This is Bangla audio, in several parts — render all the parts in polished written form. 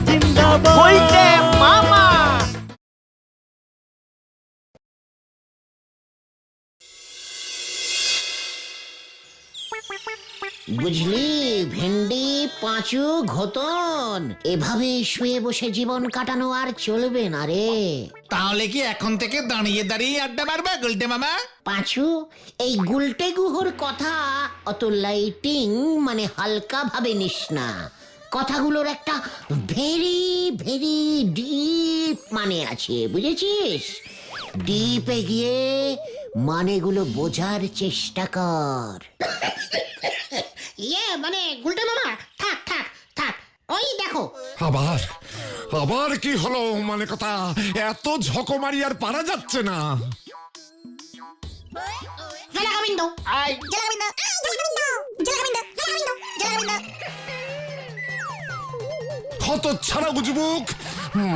জিন্দাবাদ। বলতে মামা। বুঝলি ভেন্ডি, পাঁচু, ঘোতন, এভাবে শুয়ে বসে জীবন কাটানো আর চলবে না রে। তাহলে কি এখন থেকে দাঁড়িয়ে দাঁড়িয়ে আড্ডা মারবে গুলটে মামা? পাঁচু, এই গুলটে গুহর কথা অত লাইটিং মানে হালকা ভাবে নিস না। কথাগুলোর একটা ভেরি ভেরি ডিপ মানে আছে, বুঝেছিস? ডিপে গিয়ে মানেগুলো বোঝার চেষ্টা কর। মানে গুলটে মামা, থাক থাক থাক, ওই দেখো। আবার আবার কি হলো? মানে কথা, এত ঝকমারি আর পারা যাচ্ছে না। জেলা গোবিন্দ, আই জেলা গোবিন্দ, জেলা গোবিন্দ, জেলা গোবিন্দ, জেলা গোবিন্দ। কত ছাড়া বুঝবুক,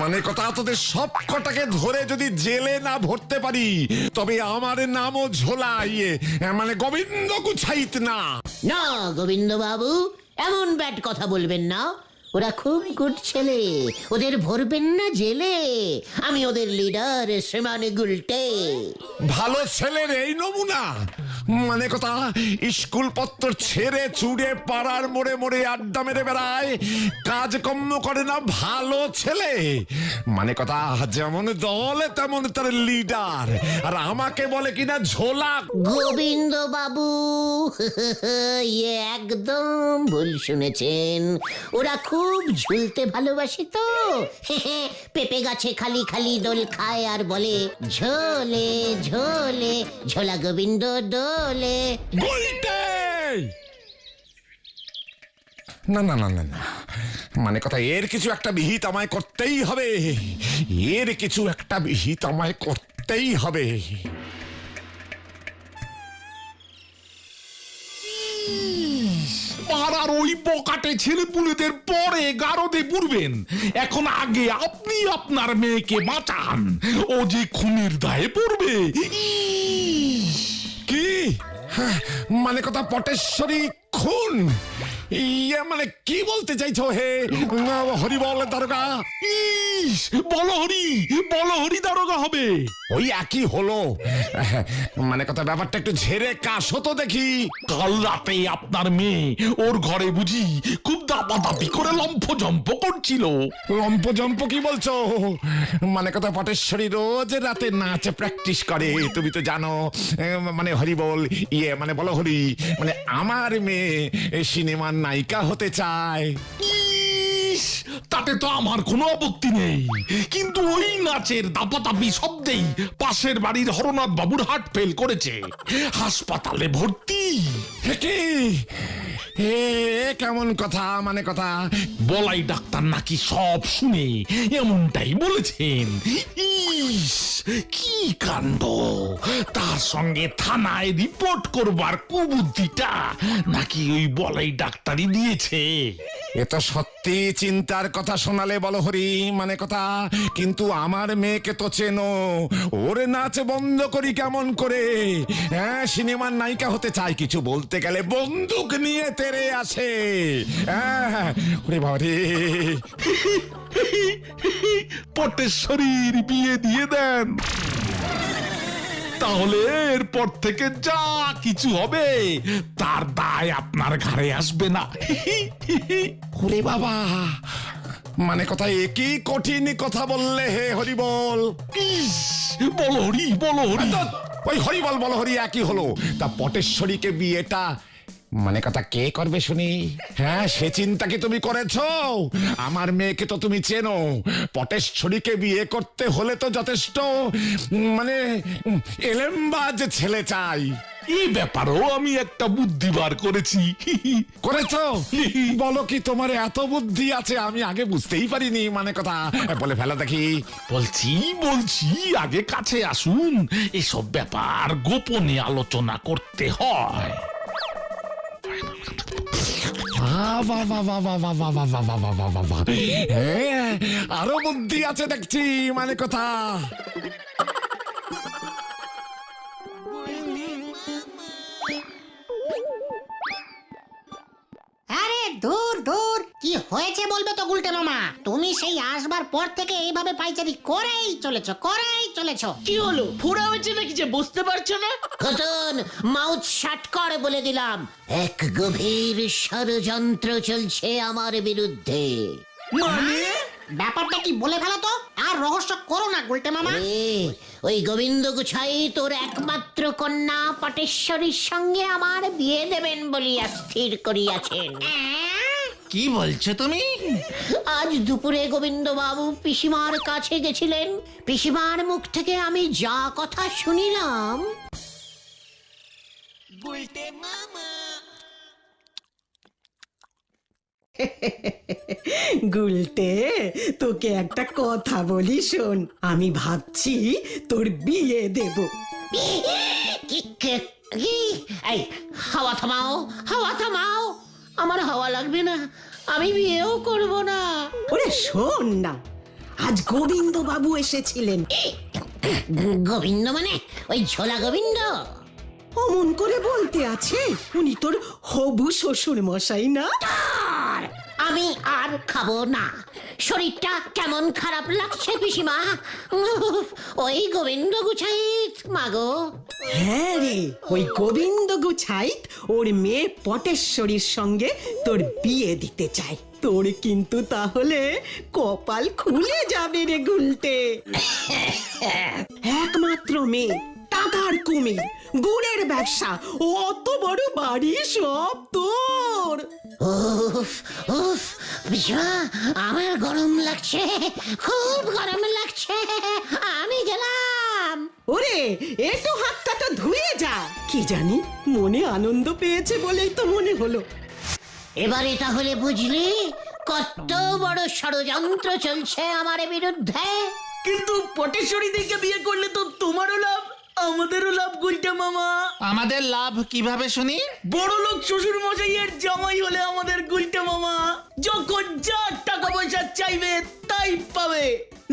মানে কথা, তোদের সব কটাকে ধরে যদি জেলে না ভরতে পারি তবে আমার নামও ঝোলা, মানে গোবিন্দ গুছাইত না। না গোবিন্দ বাবু, এমন ব্যাড কথা বলবেন না। ওরা খুব গুড ছেলে, ওদের ভরবেন না জেলে। আমি ওদের লিডার শ্রীমান গুলটে। ভালো ছেলের এই নমুনা, মানে কথা, স্কুল পত্র ছেড়ে চুড়ে পাড়ার মোড়ে মোড়ে আড্ডা মেরে বেড়ায়, কাজকর্ম করে না, ভালো ছেলে। মানে কথা, যেমন দল তেমন তার লিডার, আর আমাকে বলে কিনা ঝোলা। গোবিন্দ বাবু একদম ভুল শুনেছেন। ওরা খুব ঝুলতে ভালোবাসে তো। পেঁপে গাছে খালি খালি দোল খায় আর বলে ঝোলে ঝোলে ঝোলা গোবিন্দ দোলে। গুলটে! না না না না না, মানে কথা, এর কিছু একটা বিহিত আমায় করতেই হবে। এর কিছু একটা বিহিত আমায় করতেই হবে। পাড়ার ওই বকাটে ছেলেপুলেদের পরে গারদে পুরবেন, এখন আগে আপনি আপনার মেয়েকে বাঁচান, ও যে খুনের দায়ে পড়বে। কি? হ্যাঁ, মানে কথা, পটেশ্বরী খুন? মানে কি বলতে চাইছো হে হরিবল দারোগা? ইস, বলহরি দারোগা হবে। ওই একই হলো। মানে কথা, ব্যাপারটা একটু ঝেড়ে কাশো তো দেখি। কাল রাতে আপনার মেয়ে ওর ঘরে বুঝি খুব দাপাদাপি করে লম্ফজম্প করছিল। লম্পজম্প কি বলছো? মানে কথা, পটেশ্বরী রোজ রাতে নাচ প্র্যাকটিস করে, তুমি তো জানো। মানে হরিবল, মানে বলো হরি, মানে আমার মেয়ে সিনেমার নায়িকা হতে চায়। ইস, তাতে তো আমার কোনো আপত্তি নেই, কিন্তু ওই নাচের দাপাদাপি শব্দেই পাশের বাড়ির হরনাথ বাবুর হার্ট ফেল করেছে, হাসপাতালে ভর্তি। কি কেমন কথা? মানে কথা, বলাই ডাক্তার নাকি সব শুনে এমনটাই বলেছেন। ইস, কি কাণ্ড! তার সঙ্গে থানায় রিপোর্ট করবার কুবুদ্ধিটা নাকি ওই বলাই ডাক্তারই দিয়েছে। এ তো সত্যি চিন্তার কথা শোনালে বলো হরি। মানে কথা, কিন্তু আমার মেয়েকে তো চেনো, ওর নাচ বন্ধ করি কেমন করে? হ্যাঁ, সিনেমার নায়িকা হতে চাই, কিছু বলতে গেলে বন্দুক নিয়ে তেরে আসে। হ্যাঁ, ওরে বাবা রে। পটেশ্বরীর বিয়ে দিয়ে দেন, তাহলে এরপর থেকে যা কিছু হবে তার দায় আপনার ঘাড়ে আসবে না। ওরে বাবা, মানে কথা, একই কঠিন কথা বললে হে হরিবল। ইস, বলো হরি, বলো হরি। ওই হরিবল বলো হরি একই হলো। তা পটেশ্বরীকে বিয়েটা মানে কথা কে করবে শুনি? হ্যাঁ, সে চিন্তা কি তুমি করেছো? আমার মেয়েকে তো তুমি চেনো, পটেশ্বরীকে বিয়ে করতে হলে তো যথেষ্ট মানে এলেমবাজ ছেলে চাই। এই ব্যাপারেও আমি একটা বুদ্ধি বার করেছি। করেছো? বলো কি, তোমার এত বুদ্ধি আছে, আমি আগে বুঝতেই পারিনি। মানে কথা, বলে ফেলা দেখি। বলছি আগে কাছে আসুন, এসব ব্যাপার গোপনে আলোচনা করতে হয়। আরো বুদ্ধি আছে দেখছি। মানে কথা, আরে দূর দূর, কি হয়েছে বলবে তো গুলটে মামা? তুমি সেই আসবার পর থেকে এইভাবে পাইচারি করেই চলেছো। কি হলো, ফোড়া হয়েছে নাকি যে বুঝতে পারছো না? খতন, মাউথ শাট কর বলে দিলাম। এক গভীর ষড়যন্ত্র চলছে আমার বিরুদ্ধে। মানে ব্যাপারটা কি বলে ফেলো তো, আর রহস্য করো না গুলটে মামা। ওই গোবিন্দ গুছাই তোর একমাত্র কন্যা পটেশ্বরীর সঙ্গে আমার বিয়ে দেবেন বলিয়া স্থির করিয়াছেন। কি বলছো তুমি? আজ দুপুরে গোবিন্দ বাবু পিসিমার কাছে গেছিলেন। পিসিমার মুখ থেকে আমি যা কথা শুনিলাম। গুলটে, তোকে একটা কথা বলি শোন। আমি ভাবছি তোর বিয়ে দেব। এই হাওয়া থামাও, আমার হাওয়া লাগবে না, আমি বিয়েও করব না। ওরে শোন না, আজ গোবিন্দ বাবু এসেছিলেন। গোবিন্দ মানে ওই ঝোলা গোবিন্দ? অমন করে বলতে আছে, উনি তোর হবু শ্বশুর মশাই না? আমি আর খাবো না, শরীরটা কেমন খারাপ লাগছে পিসিমা। ওই গোবিন্দ গুছাইত মাগো। হ্যাঁ রে, ওই গোবিন্দ গুছাইত ওর মেয়ে পটেশ্বরীর সঙ্গে তোর বিয়ে দিতে চায়। তোর কিন্তু তাহলে কপাল খুলে যাবে রে গুলটে। একমাত্র মেয়ে, টাকার কুমির, গুড়ের ব্যবসা, অত বড় বাড়ি সব তোর। উফ উফ পিসিমা, আমার গরম লাগছে, খুব গরম লাগছে, আমি গেলাম। ওরে, একটু হাতটা তো ধুয়ে যা। কি জানি মনে আনন্দ পেয়েছে বলেই তো মনে হলো। এবারে তাহলে বুঝলি কত বড় ষড়যন্ত্র চলছে আমার বিরুদ্ধে। কিন্তু পটেশ্বরী দিকে বিয়ে করলে তো তোমারও লাভ, আমাদেরও লাভ গুলটে মামা। আমাদের লাভ কিভাবে শুনি? বড় লোক শ্বশুর মশাইয়ের জামাই হলে আমাদের গুলটে মামা যখন যা টাকা পয়সা চাইবে তাই পাবে।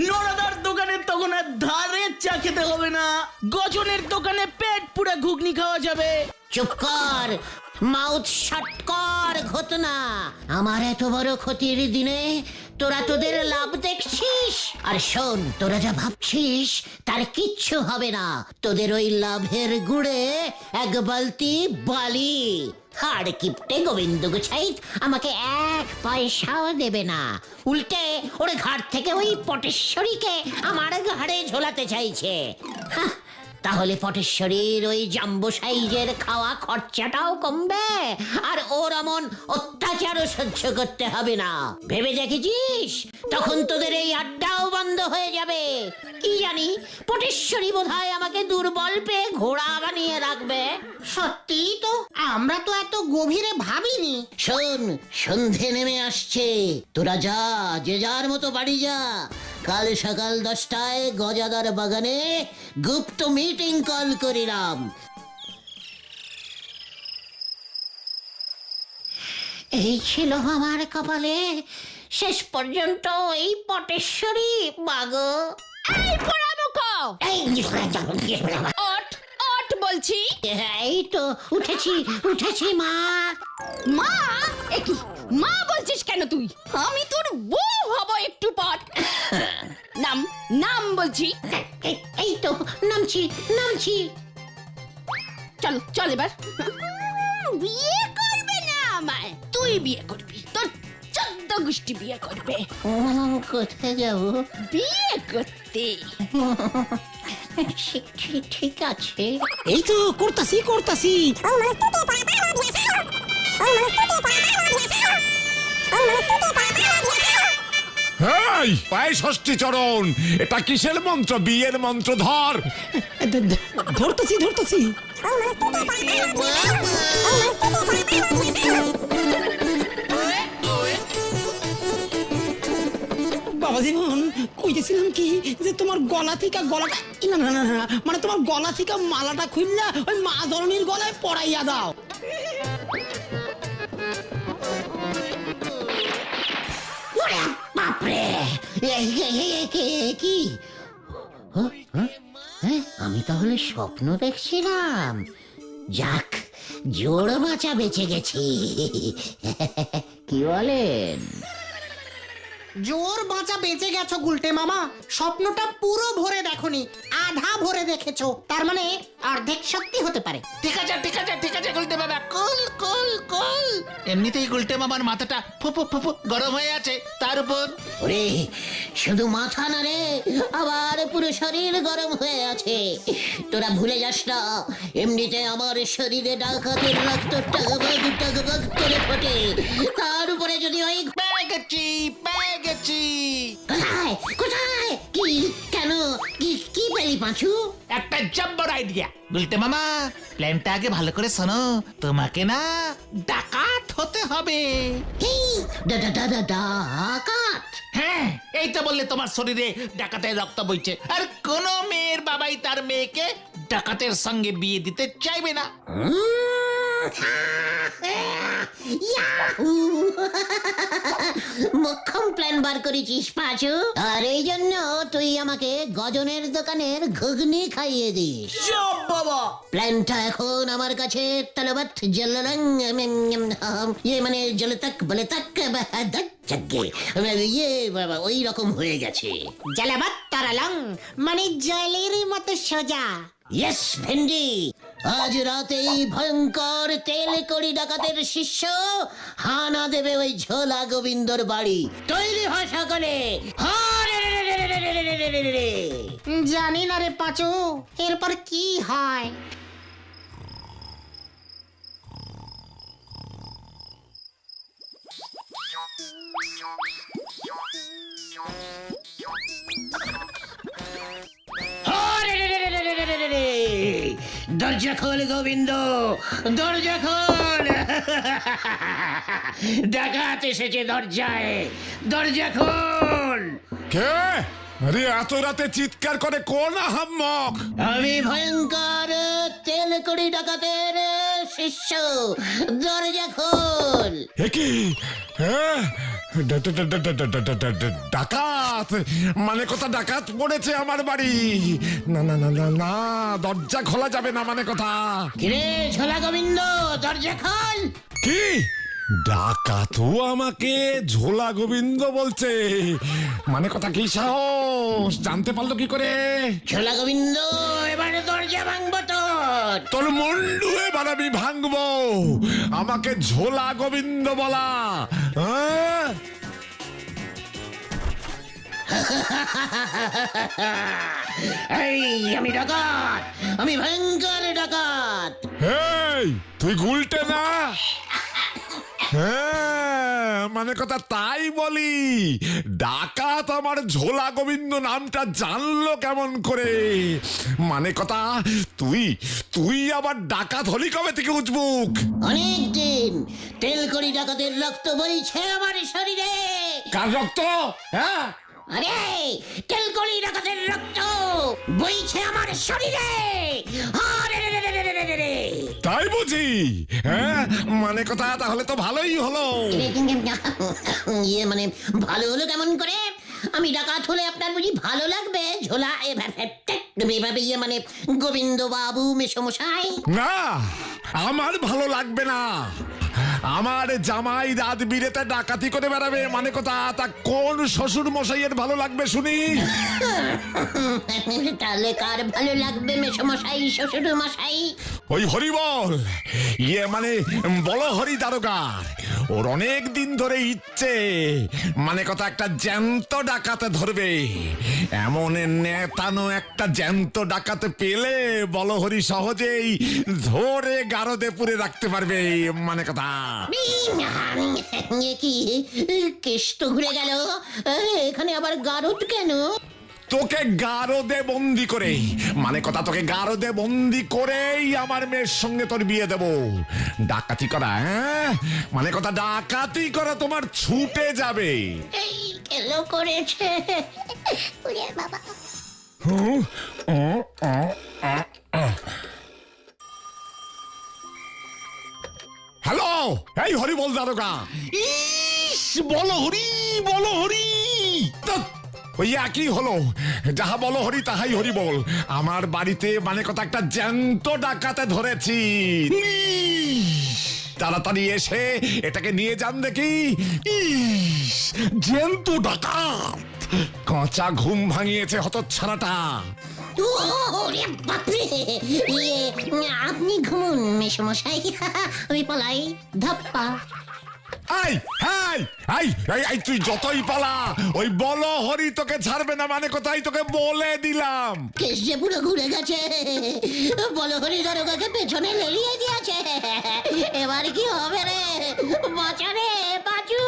নড়াদার দোকানে তখন আর ধারে চা খেতে হবে না, গজনের দোকানে পেট পুরে ঘুগনি খাওয়া যাবে। চুপ কর, মাউথ শাট কর ঘটনা। আমার এত বড় ক্ষতির দিনে তোরা তোদের লাভ দেখছিস। আর শোন, তোরা যা ভাবছিস তার কিচ্ছু হবে না। তোদের ওই লাভের গুড়ে এক বালতি বালি। হাড় কিপটে গোবিন্দ গুছাইত আমাকে এক পয়সাও দেবে না, উল্টে ওর ঘাট থেকে ওই পটেশ্বরীকে আমার ঘাড়ে ঝোলাতে চাইছে। হাহ, তাহলে পটেশ্বরীর ওই জাম্বো সাইজের খাওয়া খরচাটাও কমবে, আর ওর অমন অত্যাচারও সহ্য করতে হবে না। ভেবে দেখেছিস? তখন তোদের এই আড্ডাও বন্ধ হয়ে যাবে। কি জানি, পটেশ্বরী বোধহয় আমাকে দুর্বল পেয়ে ঘোড়া বানিয়ে রাখবে। সত্যি তো, আমরা তো এত গভীরে ভাবিনি। শোন, সন্ধে নেমে আসছে, তোরা যা, যে যার মতো বাড়ি যা। কাল সকাল 10টায় গজাদার বাগানে গুপ্ত মিটিং কল করিলাম। এই ছিল আমার কপালে, শেষ পর্যন্ত এই পটেশ্বরী মাগো। এই পোড়ামুখ, ওঠ ওঠ বলছি। এই তো উঠেছি মা। মা? একই মা বলছিস কেন তুই? আমি তোর বউ হব একটু পর। নাম নাম বলছি। এই তো নামছি। চল চল এবার। বিয়ে করবে না আমায়, তুই বিয়ে করবি, তোর 14 গোষ্ঠী বিয়ে করবে। কোথায় যাব? বিয়ে করতে। ঠিক আছে। এই তো করতাছি। হেই, পায়ে ষষ্ঠী চরণ, এটা কিসের মন্ত্র? বিয়ের মন্ত্র ধর। ধরতাছি। বাবা জীবন, কইতেছিলাম কি যে তোমার গলা থেকে গলাটা, না, মানে তোমার গলা থেকে মালাটা খুললা ওই মা ধরনীর গলায় পরাইয়া দাও। বাপরে, কি আমি তাহলে স্বপ্ন দেখছিলাম? যাক, জোড় বাঁচা বেঁচে গেছি। কি বলেন? জোর বাঁচা বেঁচে গেছো গুলটে মামা, স্বপ্নটা পুরো ভরে দেখোনি, আধা ভরে দেখেছো, তার মানে অর্ধেক সত্যি হতে পারে। ঠিক আছে ঠিক আছে ঠিক আছে গুলটে বাবা, কুল কুল কুল। এমনিতেই গুলটে মামার মাথাটা ফুপু ফুপু গরম হয়ে আছে, তার উপর ওরে শুধু মাথা না রে, আবার পুরো শরীর গরম হয়ে আছে। তোরা ভুলে যাস না, এমনিতে আমার শরীরে ডাকাতের রক্ত টগবগ করে ফোটে, তার উপরে যদি ওই পেয়ে গেছি পেয়ে গেছি। কোথায় কোথায় কি কেন কি কি পেলি পাঁচু? একটা জব্বর আইডিয়া গুলটে মামা, প্ল্যানটা আগে ভালো করে শোনো। তোমাকে না ডাকাত হতে হবে। এই ডাকাত? হ্যাঁ, এই তো বললে তোমার শরীরে ডাকাতের রক্ত বইছে, আর কোন মেয়ের বাবাই তার মেয়েকে ডাকাতের সঙ্গে বিয়ে দিতে চাইবে না। মক্ষম প্ল্যান বার করেছিস পাঁচু, আর এই জন্য তুই আমাকে গজনের দোকানের ঘুগনি খাইয়ে দিস। সব বাবা প্ল্যানটা এখন আমার কাছে তলবৎ জলরং মানে জলতক বলে তাক বাবা ওই রকম হয়ে গেছে। জালাবাত তারালং মানে জলের মতো সোজা। ইয়েস ভেন্ডি, আজ রাতেই ভয়ঙ্কর তেল কড়ি ডাকাতের শিষ্য হানা দেবে ওই ঝোলা গোবিন্দর বাড়ি। তৈরি হয় সকলে। জানি না রে পাঁচু, এরপর কি হয়। দরজা খোল গোবিন্দ, দরজা খোল। ডাকাত এসেছে দরজায়, দরজা খোল। কে? আরে এত রাতে চিৎকার করে কোন আহাম্মক? আমি ভয়ঙ্কর তেল কড়ি ডাকাতের শিষ্য, দরজা খোল। এ কি? হ্যাঁ? ডাকাত মানে কথা, ডাকাত পড়েছে আমার বাড়ি। না না না না না, দরজা খোলা যাবে না মানে কথা। কিরে ঝোলা গোবিন্দ, দরজা খোল। কি? ডাকাতও আমাকে ঝোলা গোবিন্দ বলছে মানে কথা? কি সাহস, জানতে পারলো কি করে? ঝোলা গোবিন্দ এবারে দরজা ভাঙবো তোর। তোর মুন্ডু এবার আমি ভাঙবো। আমাকে ঝোলা গোবিন্দ বলা, হ্যাঁ? এই আমি ডাকাত, আমি ভয়ঙ্কর ডাকাত। এই তুই গুলটে না? হ্যাঁ মানে কথা তাই বলি, ডাকাত আমার ঝোলা গোবিন্দ নামটা জানলো কেমন করে? মানে কথা তুই তুই আবার ডাকাত হলি কবে থেকে উজবুক? অনেকদিন। তেল কড়ি ডাকাতের রক্ত বইছে আমার শরীরে। কার রক্ত? হ্যাঁ আরে তেল কড়ি ডাকাতের রক্ত বইছে আমার শরীরে। তাই বুঝি? হ্যাঁ মানে কথা তাহলে তো ভালোই হলো। ইয়ে মানে ভালো হলো কেমন করে? আমি ডাকাত হলে আপনার বুঝি ভালো লাগবে? ঝোলা এভাবে ইয়ে মানে গোবিন্দ বাবু মেসমশাই। না, আমার ভালো লাগবে না। আমার জামাই রাত বিরেতে ডাকাতি করে বেড়াবে মানে কথা, তা কোন শ্বশুর মশাইয়ের ভালো লাগবে শুনি? তাহলে কার ভালো লাগবে মেসমশাই, শ্বশুর মশাই? ওই হরিবল, ইয়ে মানে বলো হরি দারোগার, ওর অনেক দিন ধরে ইচ্ছে মানে কথা একটা জ্যান্ত ডাকাতে ধরবে। এমন নেতানো একটা জ্যান্ত ডাকাতে পেলে বলো হরি সহজেই ধরে গারদে পুরে রাখতে পারবে মানে কথা। কি কেষ্ট ঘুরে গেল, এখানে আবার গারদ কেন? তোকে গারদে বন্দি করে মানে কথা, তোকে গারদে বন্দি করেই আমার মেয়ের সঙ্গে তোর বিয়ে দেব। ডাকাতি করা, হ্যাঁ মানে কথা ডাকাতি করা তোমার ছুটে যাবে। এই কেন করেছে বাবা? হ্যালো, এই হরিবল দারোগা। ইস, বলো হরি বলো হরি। ধ্যাৎ, ওই একই হলো। যাহা বলো হরি তাহাই হরি বল। আমার বাড়িতে মানে কথা একটা জ্যান্ত ডাকাতে ধরেছি। তাড়াতাড়ি এসে এটাকে নিয়ে যান দেখি। ইস, জ্যান্ত ডাকাত। কাঁচা ঘুম ভাঙিয়েছে হতচ্ছাড়াটা। ওরে বাপরে, আপনি ঘুমুন মেসমশাই, আমি পলাই। ধাপ্পা। I hi I I I, তুই যতই পালা ওই বলো হরি তোকে ছাড়বে না, মানে কোথায় তোকে বলে দিলাম। কেস যে পুরো ঘুরে গেছে, বলো হরি দারোগাকে পেছনে লেলিয়ে দিয়েছে। এবার কি হবে রে? বাঁচা রে বাঁচু।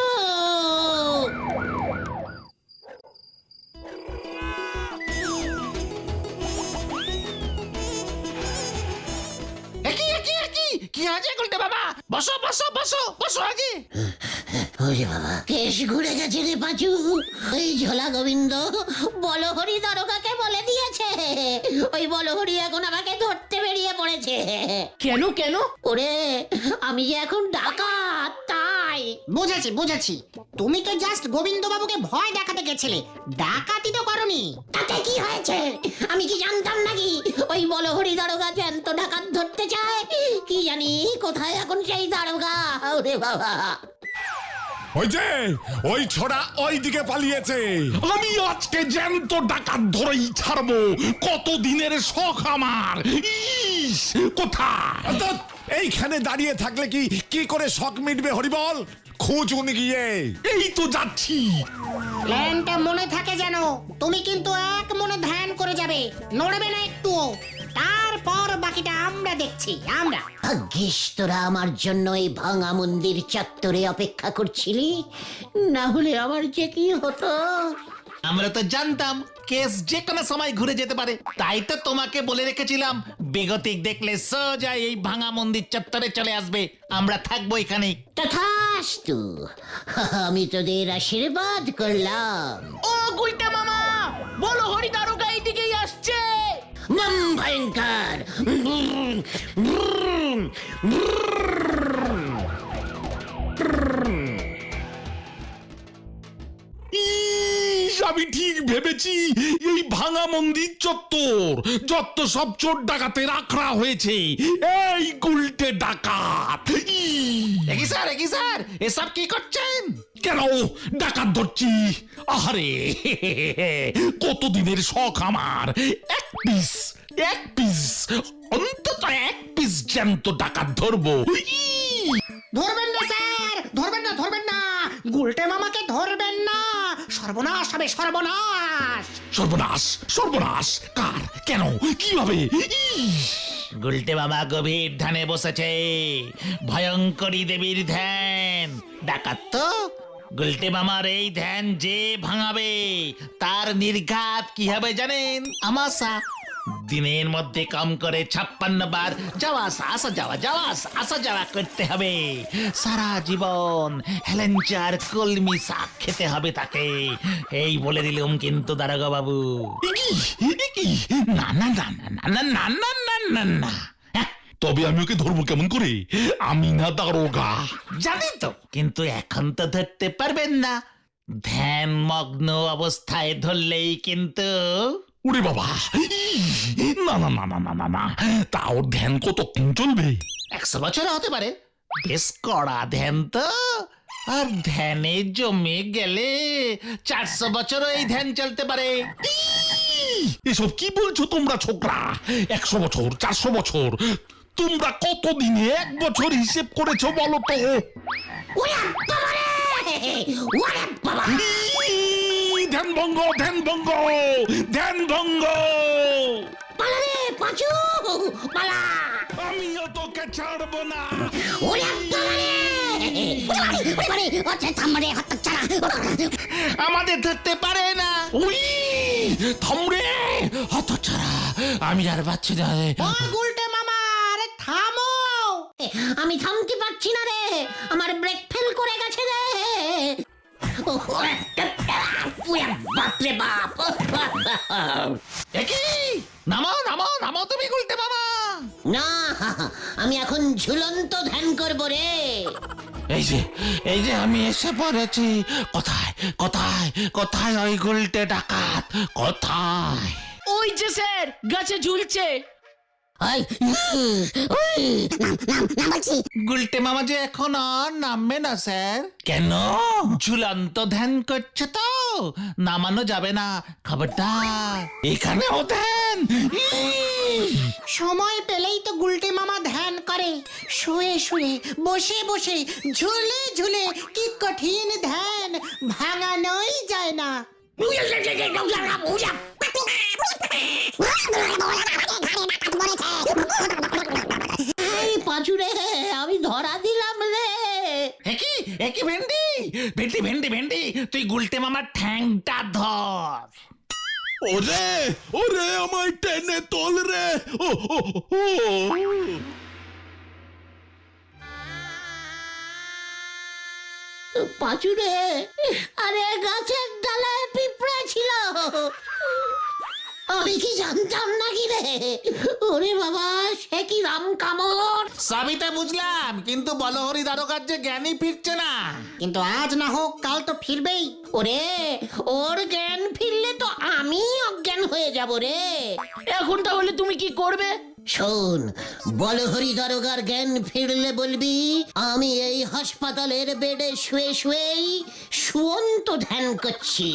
কি আছে গুলটে মামা? বসো বসো বসো বসো আগে। ওরে বাবা, কেস ঘুরে গেছে রে পাঁচু। ওই ঝোলা গোবিন্দ বলহরি দারোগাকে বলে দিয়েছে। ওই বলহরি এখন আমাকে ধরতে বেরিয়ে পড়েছে। কেন কেন? ওরে, আমি যে এখন ডাকাত তাই। বুঝেছি বুঝেছি, তুমি তো জাস্ট গোবিন্দ বাবুকে ভয় দেখাতে গেছিলে, ডাকাতি তো করনি। তাতে কি হয়েছে? আমি কি জানতাম নাকি ওই বলহরি দারোগা জ্যান্ত ডাকাত ধরতে চায়? কি জানি কোথায় এখন সেই দারোগা। ওরে বাবা, ওই যে ওই ছোড়া ওই দিকে পালিয়েছে। আমি আজকে জ্যান্ত ডাকাত ধরেই ছাড়বো। কত দিনের শখ আমার। ইস, কোথায়? অর্থাৎ এইখানে দাঁড়িয়ে থাকলে কি কি করে শখ মিটবে হরিবল? খুঁজুন গিয়ে। এই তো যাচ্ছি। প্ল্যানটা মনে থাকে যেন, তুমি কিন্তু এক মনে ধ্যান করে যাবে, নড়বে না একটুও। তারপর বাকিটা আমরা দেখছি, আমরা। ভাগ্যিস তোরা আমার জন্য এই ভাঙা মন্দির চত্বরে অপেক্ষা করছিলি, না হলে আমার যে কি হতো। আমরা তো জানতাম কেস যে কোনো সময় ঘুরে যেতে পারে, তাই তো তোমাকে বলে রেখেছিলাম বেগতিক দেখলে সোজা এই ভাঙা মন্দির চত্বরে চলে আসবে, আমরা থাকবো এখানে। তথাস্তু, আমি তোদের আশীর্বাদ করলাম। ও গুলটে মামা, বলো হরি দারোগা এইদিকেই আসছে। মম ভয়ঙ্কর। ইস, আমি ঠিক ভেবেছি এই ভাঙা মন্দির চত্বর যত সব চোর ডাকাতে রাখা হয়েছে এই গুলটে ডাকাত। একই স্যার এসব কি করছেন? কেন ডাকাত ধরছি? আহারে, কতদিনের শখ আমার। এক পিস অন্তত এক পিস জ্যান্ত ডাকাত ধরবো। ধরবেন না স্যার, ধরবেন না, গুলটে মামাকে ধরবেন না। সর্বনাশ হবে, সর্বনাশ। সর্বনাশ কার? কেন? কিভাবে? গুলটে বাবা গভীর ধ্যানে বসেছে, ভয়ঙ্করী দেবীর ধ্যান। ডাকাত তো গুলটে মামার এই ধ্যান যে ভাঙাবে তার নির্ঘাত কি হবে জানেন? আমাশা। দিনের মধ্যে কম করে 56 বার যাওয়া আসা যাওয়া করতে হবে। সারা জীবন হেলেঞ্চার কলমি শাক খেতে হবে তাকে। এই বলে দিলুম কিন্তু দারোগা বাবু। না না না না না না না না না না। তবে আমি ওকে ধরবো কেমন করে? আমি না দারোগা। জানি তো, কিন্তু এখন তো ধরতে পারবেন না। ধ্যান মগ্ন অবস্থায় ধরলেই কিন্তু। ওরে বাবা, না না না না না না না, তা ওর ধ্যান কতক্ষণ চলবে? 100 বছর হতে পারে। বেশ কড়া ধ্যান তো, আর ধ্যানে জমে গেলে 400 বছরও এই ধ্যান চলতে পারে। এসব কি বলছো তোমরা ছোকরা? 100 বছর, 400 বছর, তোমরা কতদিনে 1 বছর হিসেব করেছো বলো তো? ওরে বাবা রে, ওরে বাবা। ধ্যান ভঙ্গ। পালা রে পাঁচু, পালা। আমিও তোকে ছাড়বো না। ওরে বাবা রে, থামরে হতচ্ছাড়া। আমাদের ধরতে পারে না। ওই থামরে হতচ্ছাড়া, আমি আর বাচ্চি না। ও গুলটে মামা, আরে থামো। আমি থামতে পারছি না রে, আমার ব্রেক ফেল করে গেছে রে। বাপরে বাপ। একই নামো তুমি গুলটে মামা। না, আমি এখন ঝুলন্ত ধ্যান করব রে। এই যে আমি এসে পড়েছি। কোথায় কোথায় কোথায় ওই গুলটে ডাকাত কোথায়? ওই যে স্যার গাছে ঝুলছে। ওই, ওই, গুলটে মামা যে এখন আর নামবে না স্যার। কেন? ঝুলন্ত ধ্যান করছে তো, নামানো যাবে না, খবরদার। এখানেও ধ্যান। সময় পেলেই তো গুলটে মামা ধ্যান করে, শুয়ে শুয়ে, বসে বসে, ঝুলে ঝুলে, কি কঠিন ধ্যান, ভাঙানোই যায় না। এই পাঁচুরে, আমি ধরা দিলাম রে। একই একই ভেন্ডি ভেন্ডি ভেন্ডি ভেন্ডি, তুই গুলটে মামার ঠ্যাংটা ধর। ওরে ওরে আমায় টেনে তোল রে। ও ও ও পাঁচুরে, আরে গাছের ডালায় পিঁপড়া ছিল, আমি কি জানতাম নাকি রে? ওরে বাবা, সে কি রাম কামড়! সবই তো বুঝলাম, কিন্তু বলহরি দারোগার যে জ্ঞানই ফিরছে না। কিন্তু আজ না হোক কাল তো ফিরবেই। ওরে, ওর জ্ঞান ফিরলে তো আমি অজ্ঞান হয়ে যাব রে। এখন তাহলে তুমি কি করবে? শোন, বলহরি দারোগার জ্ঞান ফিরলে বলবি আমি এই হাসপাতালের বেডে শুয়ে শুয়েই শুয়ন্ত ধ্যান করছি,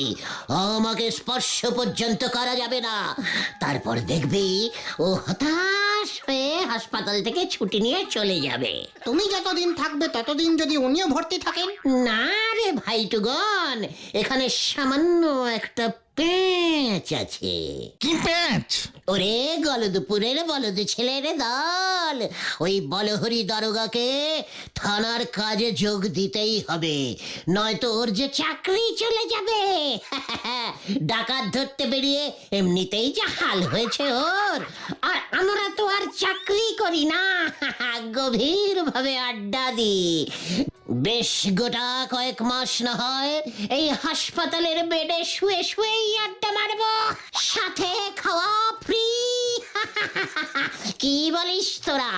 আমাকে স্পর্শ পর্যন্ত করা যাবে না। তারপর দেখবি ও হতাশ হয়ে হাসপাতাল থেকে ছুটি নিয়ে চলে যাবে। তুমি যতদিন থাকবে ততদিন যদি উনিও ভর্তি থাকেন। না রে ভাইটুগন, এখানে সামান্য একটা পেঁচ আছে। কি প্যাঁচ? ওরে গলদপুরের বলদ ছেলের দল, ওই বলহরি দারোগাকে থানার কাজে যোগ দিতেই হবে, নয়তো ওর যে চাকরি চলে যাবে। ডাকাত ধরতে বেরিয়ে এমনিতেই যা হাল হয়েছে ওর, আর আমরা তো আর চাকরি করি না, গভীর ভাবে আড্ডা দিই। বেশ গোটা কয়েক মাস না হয় এই হাসপাতালের বেডে শুয়ে শুয়েই আড্ডা মারবো, সাথে খাওয়া ফ্রি। কি বলিস তোরা?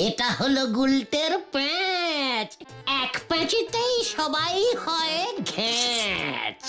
এটা হলো গুলটের প্যাঁচ, এক প্যাঁচেতেই সবাই হয় ঘ্যাঁচ।